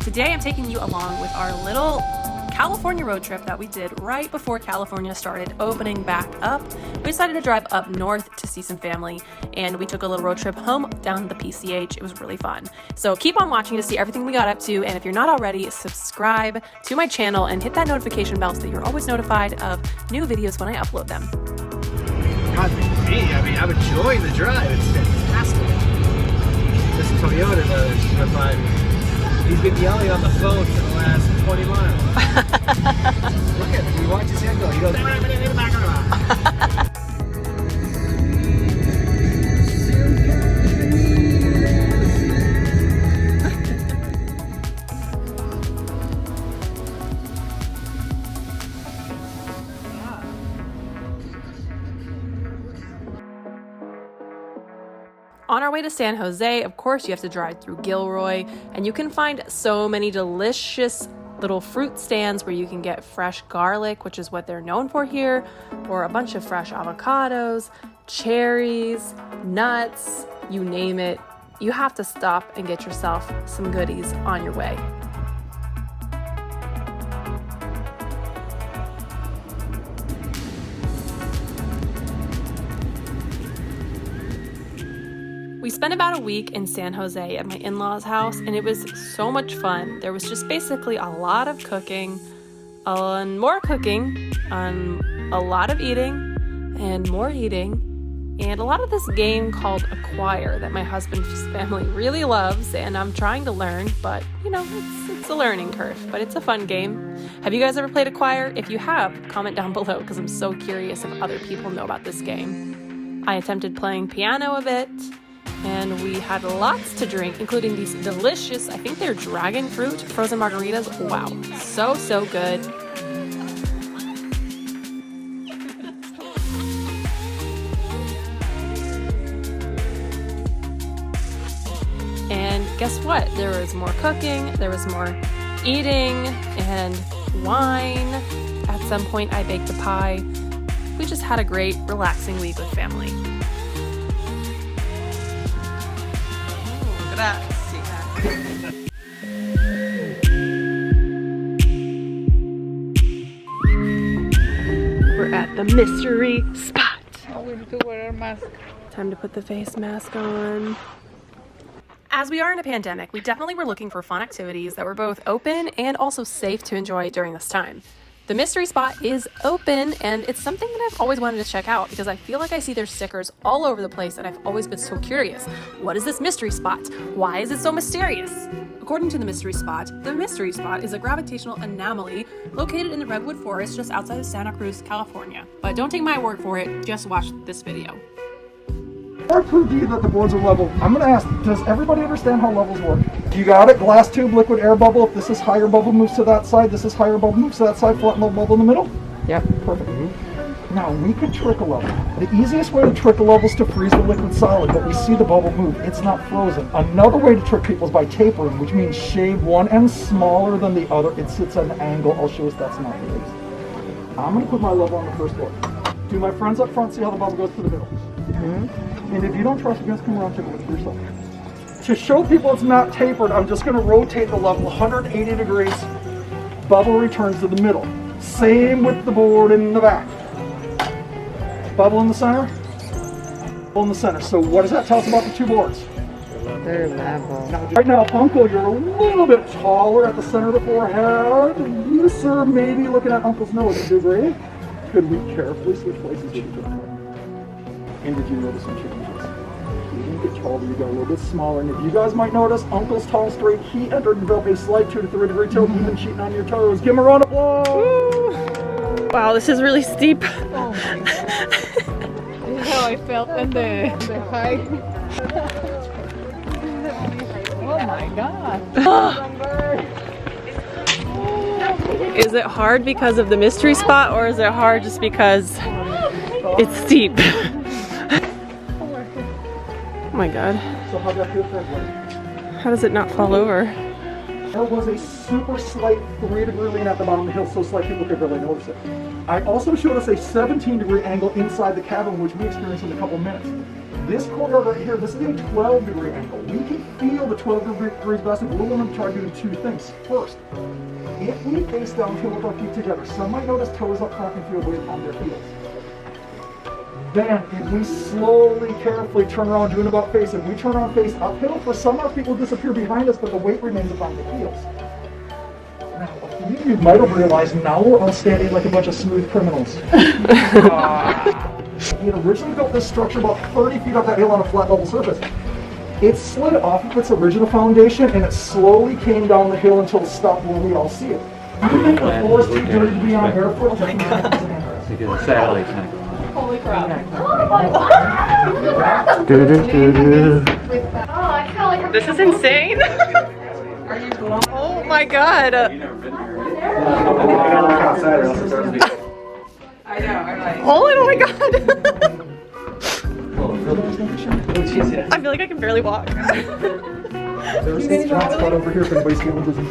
Today I'm taking you along with our little California road trip that we did right before California started opening back up. We decided to drive up north to see some family, and we took a little road trip home down the PCH. It was really fun. So keep on watching to see everything we got up to, and if you're not already, subscribe to my channel and hit that notification bell so that you're always notified of new videos when I upload them. God, for me, I mean, I'm enjoying the drive. It's fantastic. This Toyota, he's been yelling on the phone for the last 20 miles. Look at him. You watch his head go. He goes, On our way to San Jose, of course, you have to drive through Gilroy, and you can find so many delicious little fruit stands where you can get fresh garlic, which is what they're known for here, or a bunch of fresh avocados, cherries, nuts, you name it. You have to stop and get yourself some goodies on your way. We spent about a week in San Jose at my in-laws' house, and it was so much fun. There was just basically a lot of cooking, and more cooking, a lot of eating, and more eating, and a lot of this game called Acquire that my husband's family really loves, and I'm trying to learn, but you know, it's a learning curve, but it's a fun game. Have you guys ever played Acquire? If you have, comment down below because I'm so curious if other people know about this game. I attempted playing piano a bit, and we had lots to drink, including these delicious, I think they're dragon fruit frozen margaritas. Wow, so good. And guess what? There was more cooking, there was more eating and wine. At some point I baked a pie. We just had a great, relaxing week with family. We're at the mystery spot. We need to wear our mask. Time to put the face mask on. As we are in a pandemic, we definitely were looking for fun activities that were both open and also safe to enjoy during this time. The mystery spot is open, and it's something that I've always wanted to check out because I feel like I see their stickers all over the place, and I've always been so curious. What is this mystery spot? Why is it so mysterious? According to the mystery spot is a gravitational anomaly located in the Redwood forest just outside of Santa Cruz, California. But don't take my word for it, just watch this video. I prove to you that the boards are level. I'm going to ask, does everybody understand how levels work? You got it? Glass tube, liquid air bubble. If this is higher, bubble moves to that side. This is higher, bubble moves to that side. Flat level bubble in the middle? Yep. Perfect. Now, we could trick a level. The easiest way to trick a level is to freeze the liquid solid, but we see the bubble move. It's not frozen. Another way to trick people is by tapering, which means shave one end smaller than the other. It sits at an angle. I'll show us that's not the case. I'm going to put my level on the first floor. Do my friends up front see how the bubble goes to the middle? And if you don't trust me, just come around and check it for yourself. To show people it's not tapered, I'm just going to rotate the level 180 degrees. Bubble returns to the middle. Same with the board in the back. Bubble in the center. Bubble in the center. So what does that tell us about the two boards? They're level. Right now, Uncle, you're a little bit taller at the center of the forehead. You, sir, maybe looking at Uncle's nose. You agree? Could we carefully switch places with each other? And did you notice some changes? You didn't get taller, you got a little bit smaller. And if you guys might notice, Uncle's tall and straight. He entered and developed a slight 2 to 3 degree tilt, even cheating on your toes. Give him a round of applause. Woo. Wow, this is really steep. Oh my god. This is how I felt in the height. Oh my god. Is it hard because of the mystery spot, or is it hard just because it's steep? Oh my god. So how'd that feel for everybody? How does it not fall over? There was a super slight 3 degree lean at the bottom of the hill, so slight people could really notice it. I also showed us a 17 degree angle inside the cabin, which we experienced in a couple minutes. This courtyard right here, this is a 12-degree angle. We can feel the 12 degrees best, and we're going to try doing two things. First, if we face downhill with our feet together, some might notice toes up front and feel weight on their heels. Then, if we slowly, carefully turn around, doing about face, and we turn around face uphill, for some our feet will disappear behind us, but the weight remains upon the heels. Now, a few of you might have realized now we're all standing like a bunch of smooth criminals. He had originally built this structure about 30 feet up that hill on a flat level surface. It slid off of its original foundation and it slowly came down the hill until it stopped where we all see it. You think the floor is too dirty to be on barefoot? Because the satellite kind of. Holy crap. This is insane. Oh my god. I know, I'm like... Oh my god. I feel like I can barely walk. There's a hot spot over here if anybody's feeling dizzy.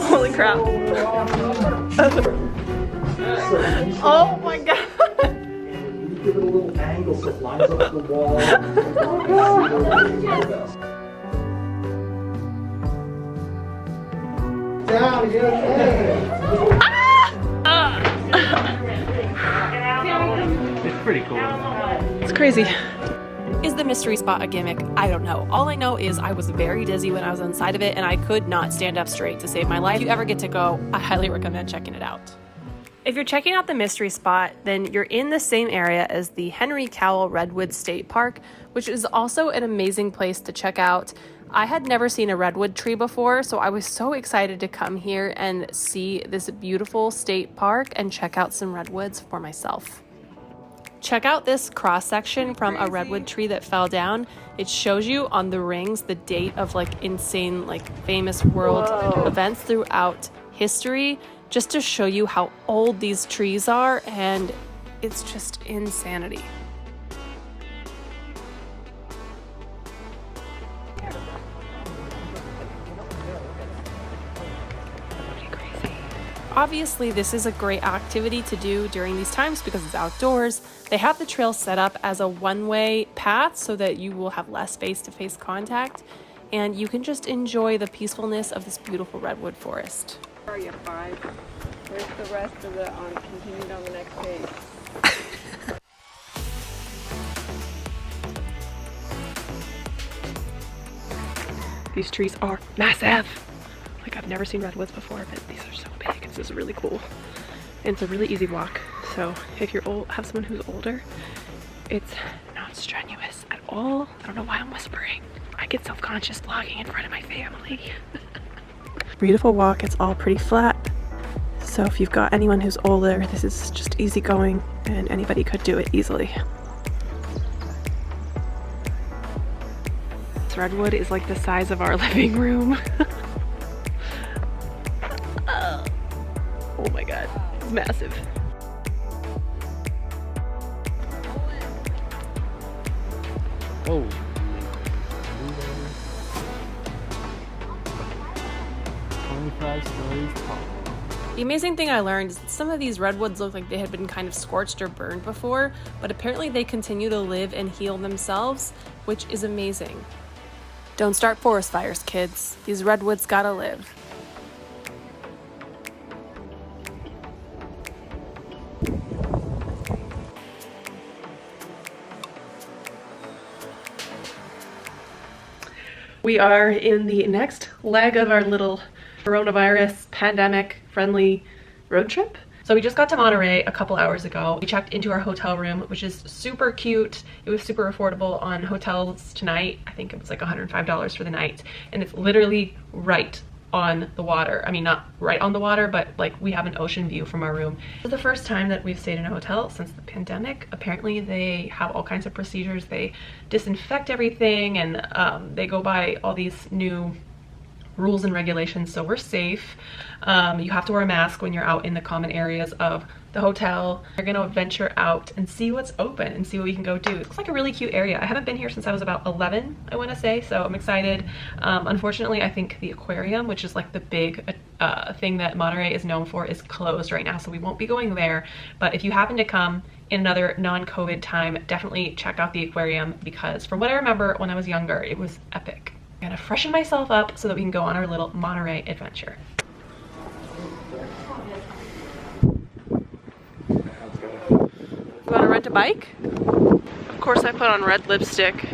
Holy crap. Oh my god. Give it a little angle so it lines up the wall. Down, It's pretty cool. It's crazy. Is the mystery spot a gimmick? I don't know. All I know is I was very dizzy when I was inside of it and I could not stand up straight to save my life. If you ever get to go, I highly recommend checking it out. If you're checking out the mystery spot, then you're in the same area as the Cowell Redwood State Park, which is also an amazing place to check out. I had never seen a redwood tree before, so I was so excited to come here and see this beautiful state park and check out some redwoods for myself. Check out this cross section from a redwood tree that fell down. It shows you on the rings the date of like insane, like famous world events throughout history, just to show you how old these trees are, and it's just insanity. Obviously, this is a great activity to do during these times because it's outdoors. They have the trail set up as a one-way path so that you will have less face-to-face contact, and you can just enjoy the peacefulness of this beautiful redwood forest. Are you 5? Where's the rest of the continued on the next page? These trees are massive. Like, I've never seen redwoods before, but these are so big. This is really cool. And it's a really easy walk. So if you're old, have someone who's older, it's not strenuous at all. I don't know why I'm whispering. I get self-conscious vlogging in front of my family. Beautiful walk. It's all pretty flat. So if you've got anyone who's older, this is just easy going and anybody could do it easily. This redwood is like the size of our living room. Oh my god, it's massive. Oh. 25 stories tall. The amazing thing I learned is that some of these redwoods look like they had been kind of scorched or burned before, but apparently they continue to live and heal themselves, which is amazing. Don't start forest fires, kids. These redwoods gotta live. We are in the next leg of our little coronavirus pandemic friendly road trip. So we just got to Monterey a couple hours ago. We checked into our hotel room, which is super cute. It was super affordable on hotels tonight. I think it was like $105 for the night. And it's literally right on the water. I mean, not right on the water, but like we have an ocean view from our room. It's the first time that we've stayed in a hotel since the pandemic. Apparently they have all kinds of procedures. They disinfect everything and they go by all these new rules and regulations, so we're safe. You have to wear a mask when you're out in the common areas of the hotel. We're gonna venture out and see what's open and see what we can go do. It looks like a really cute area. I haven't been here since I was about 11, I want to say, so I'm excited. Unfortunately, I think the aquarium, which is like the big thing that Monterey is known for, is closed right now, so we won't be going there. But if you happen to come in another non-COVID time, definitely check out the aquarium, because from what I remember when I was younger, it was epic. I'm gonna freshen myself up so that we can go on our little Monterey adventure. You want to rent a bike? Of course I put on red lipstick.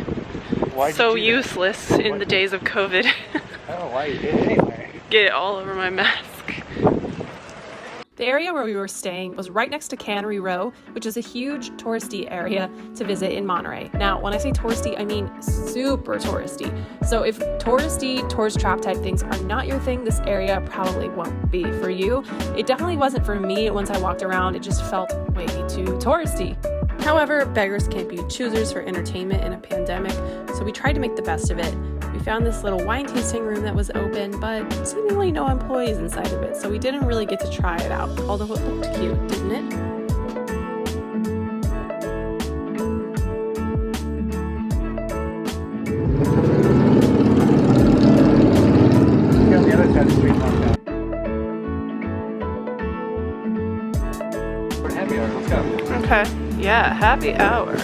So useless in the days of COVID. Oh, why you did it anyway? Get it all over my mask. The area where we were staying was right next to Cannery Row, which is a huge touristy area to visit in Monterey. Now, when I say touristy, I mean super touristy. So if touristy, tourist trap type things are not your thing, this area probably won't be for you. It definitely wasn't for me. Once I walked around, it just felt way too touristy. However, beggars can't be choosers for entertainment in a pandemic, so we tried to make the best of it. We found this little wine tasting room that was open, but seemingly no employees inside of it, so we didn't really get to try it out, although it looked cute, didn't it? On the other side of the street, we're in happy hour. Let's go. Okay, yeah, happy hour.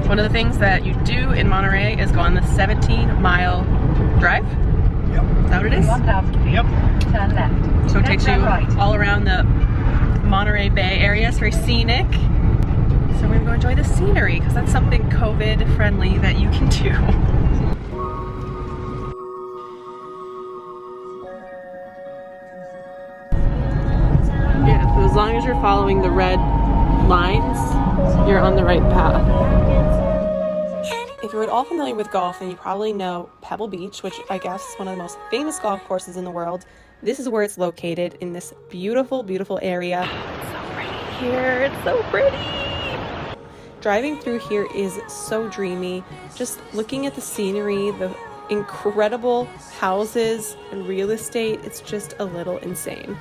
One of the things that you do in Monterey is go on the 17-mile drive. Yep. Is that what it is? 1,000 feet. Yep. Turn left. So it takes you Right. all around the Monterey Bay area. It's very scenic. So we're gonna go enjoy the scenery, because that's something COVID friendly that you can do. Yeah, so as long as you're following the red lines, you're on the right path. If you're at all familiar with golf, then you probably know Pebble Beach, which I guess is one of the most famous golf courses in the world. This is where it's located, in this beautiful, beautiful area. It's so pretty here. It's so pretty. Driving through here is so dreamy. Just looking at the scenery, the incredible houses and real estate, it's just a little insane.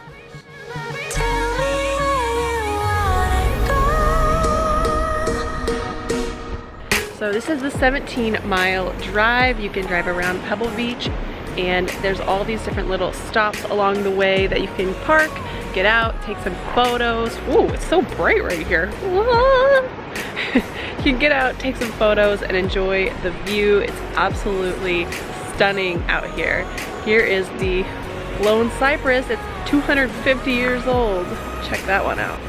So this is the 17-mile drive. You can drive around Pebble Beach, and there's all these different little stops along the way that you can park, get out, take some photos. Ooh, it's so bright right here. You can get out, take some photos, and enjoy the view. It's absolutely stunning out here. Here is the Lone Cypress. It's 250 years old. Check that one out.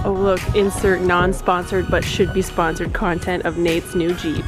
Oh look, insert non-sponsored but should be sponsored content of Nate's new Jeep.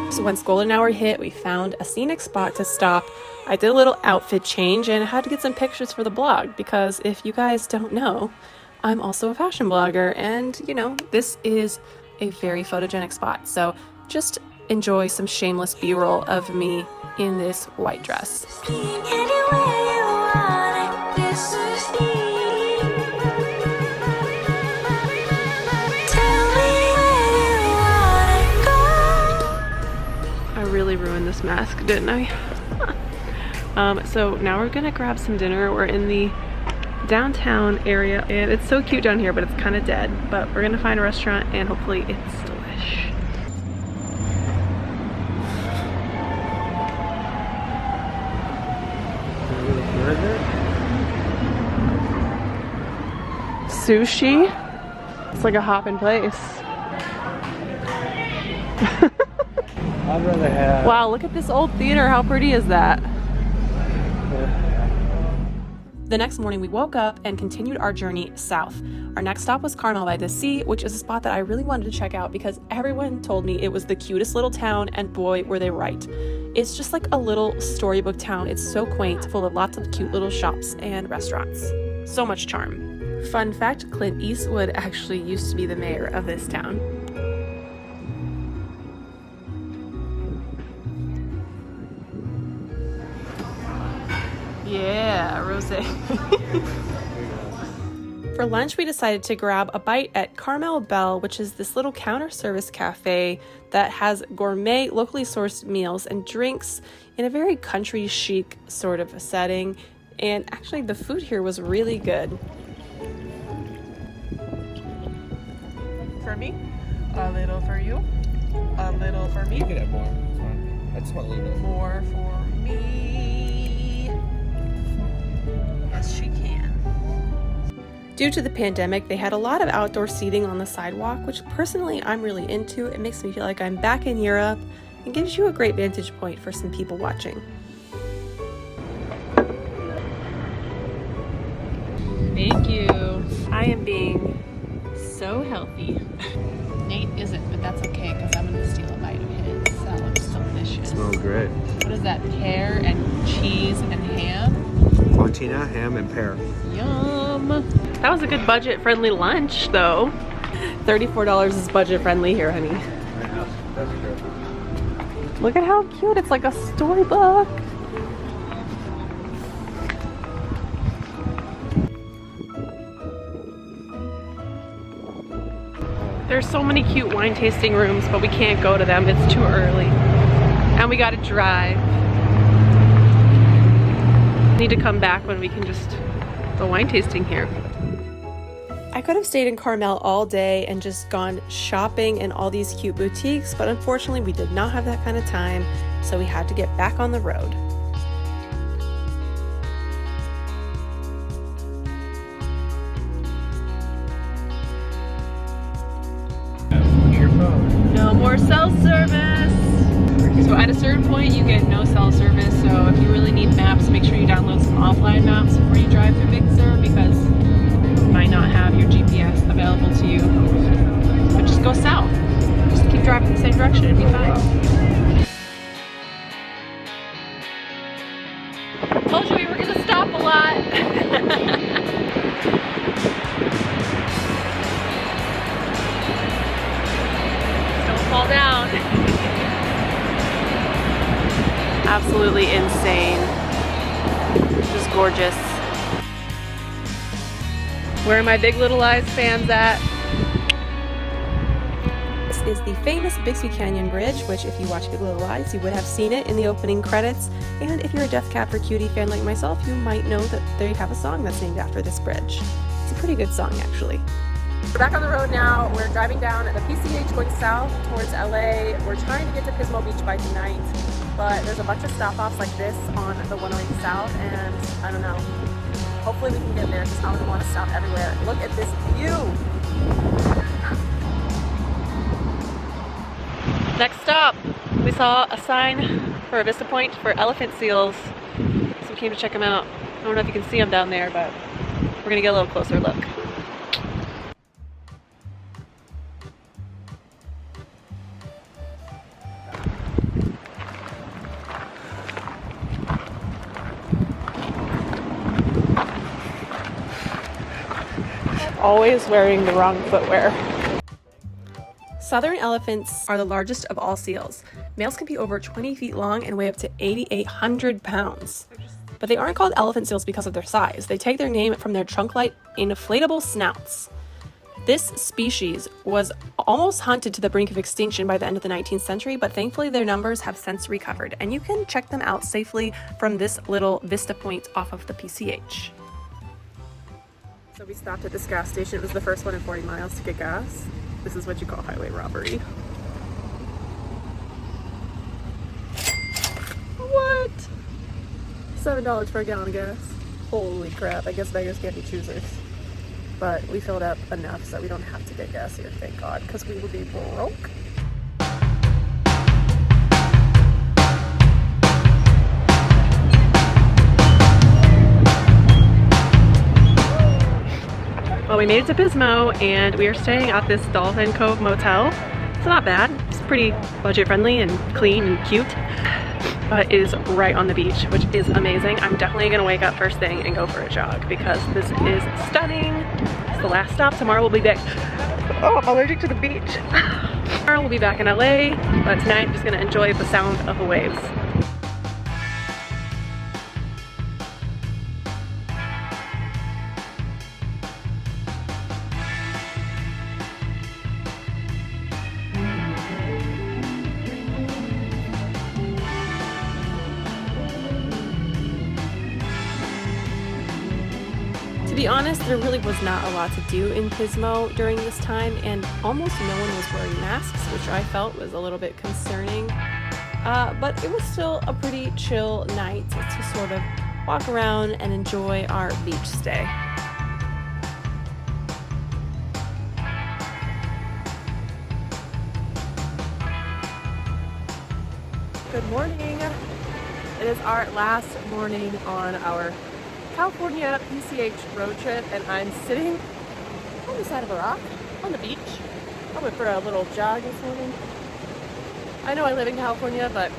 So once golden hour hit, we found a scenic spot to stop. I did a little outfit change and I had to get some pictures for the blog, because if you guys don't know, I'm also a fashion blogger, and you know, this is a very photogenic spot. So just enjoy some shameless B-roll of me in this white dress. Really ruined this mask, didn't I? So now we're gonna grab some dinner. We're in the downtown area, and it's so cute down here, but it's kind of dead. But we're gonna find a restaurant, and hopefully it's delish. Sushi? It's like a hopping place. I'd rather have... Wow, look at this old theater. How pretty is that? The next morning we woke up and continued our journey south. Our next stop was Carmel by the Sea, which is a spot that I really wanted to check out because everyone told me it was the cutest little town, and boy, were they right. It's just like a little storybook town. It's so quaint, full of lots of cute little shops and restaurants. So much charm. Fun fact, Clint Eastwood actually used to be the mayor of this town. Yeah, rosé. For lunch, we decided to grab a bite at Carmel Bell, which is this little counter service cafe that has gourmet, locally sourced meals and drinks in a very country chic sort of a setting. And actually, the food here was really good. For me, a little for you, a little for me. You can have more. It's fine. I just want a little bit. More for me. Yes, she can. Due to the pandemic, they had a lot of outdoor seating on the sidewalk, which personally I'm really into. It makes me feel like I'm back in Europe and gives you a great vantage point for some people watching. Thank you. I am being so healthy. Nate isn't, but that's okay because I'm going to steal a bite of his. That looks delicious. Smells great. What is that? Pear and cheese and ham? Fontina, ham, and pear. Yum. That was a good budget-friendly lunch, though. $34 is budget-friendly here, honey. That's good. Look at how cute. It's like a storybook. There's so many cute wine tasting rooms, but we can't go to them. It's too early. And we gotta drive. Need to come back when we can just go wine tasting here. I could have stayed in Carmel all day and just gone shopping in all these cute boutiques, but unfortunately we did not have that kind of time, so we had to get back on the road. No more cell service. So at a certain point you get no cell service, so if you really need maps, make sure you download some offline maps before you drive through Big Sur because you might not have your GPS available to you. But just go south. Just keep driving the same direction, it'll be fine. Told you we were gonna stop a lot. Fall down. Absolutely insane. Just gorgeous. Where are my Big Little Eyes fans at? This is the famous Bixby Canyon Bridge, which if you watch Big Little Eyes, you would have seen it in the opening credits. And if you're a Death Cab for Cutie fan like myself, you might know that they have a song that's named after this bridge. It's a pretty good song, actually. We're back on the road now. We're driving down the PCH going south towards LA. We're trying to get to Pismo Beach by tonight, but there's a bunch of stop-offs like this on the 108 South, and I don't know. Hopefully we can get there because I don't want to stop everywhere. Look at this view. Next stop, we saw a sign for a Vista Point for elephant seals, so we came to check them out. I don't know if you can see them down there, but we're gonna get a little closer look. Always wearing the wrong footwear. Southern elephants are the largest of all seals. Males can be over 20 feet long and weigh up to 8,800 pounds. But they aren't called elephant seals because of their size. They take their name from their trunk-like inflatable snouts. This species was almost hunted to the brink of extinction by the end of the 19th century, but thankfully their numbers have since recovered, and you can check them out safely from this little Vista Point off of the PCH. So we stopped at this gas station. It was the first one in 40 miles to get gas. This is what you call highway robbery. What? $7 for a gallon of gas. Holy crap, I guess beggars can't be choosers. But we filled up enough so we don't have to get gas here, thank God, because we would be broke. Well, we made it to Pismo and we are staying at this Dolphin Cove motel. It's not bad. It's pretty budget friendly and clean and cute. But it is right on the beach, which is amazing. I'm definitely gonna wake up first thing and go for a jog because this is stunning. It's the last stop. Tomorrow we'll be back. Oh, I'm allergic to the beach. Tomorrow we'll be back in LA, but tonight I'm just gonna enjoy the sound of the waves. To be honest, there really was not a lot to do in Pismo during this time, and almost no one was wearing masks, which I felt was a little bit concerning. But it was still a pretty chill night to sort of walk around and enjoy our beach stay. Good morning. It is our last morning on our California PCH road trip, and I'm sitting on the side of a rock on the beach. I went for a little jog this morning. I know I live in California, but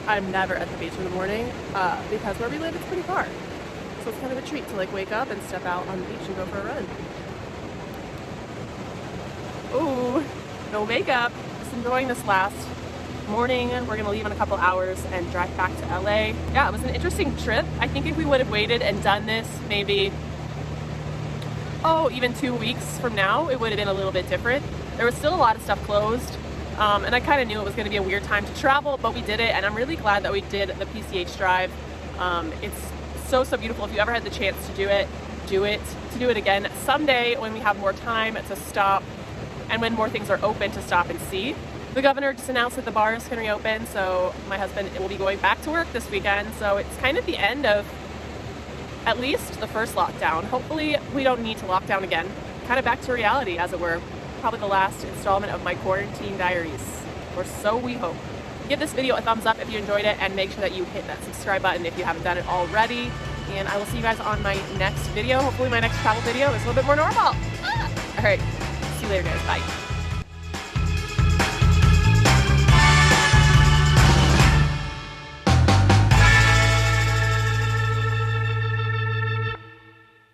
I'm never at the beach in the morning because where we live it's pretty far. So it's kind of a treat to like wake up and step out on the beach and go for a run. Ooh, no makeup. Just enjoying this last morning. We're gonna leave in a couple hours and drive back to LA. Yeah, it was an interesting trip. I think if we would have waited and done this maybe, even 2 weeks from now, it would have been a little bit different. There was still a lot of stuff closed, and I kind of knew it was gonna be a weird time to travel, but we did it, and I'm really glad that we did the PCH drive. It's so beautiful. If you ever had the chance to do it, do it again someday when we have more time to stop and when more things are open to stop and see. The governor just announced that the bars can reopen, so my husband will be going back to work this weekend. So it's kind of the end of at least the first lockdown. Hopefully we don't need to lock down again. Kind of back to reality, as it were. Probably the last installment of my quarantine diaries, or so we hope. Give this video a thumbs up if you enjoyed it, and make sure that you hit that subscribe button if you haven't done it already. And I will see you guys on my next video. Hopefully my next travel video is a little bit more normal. All right, see you later guys, bye.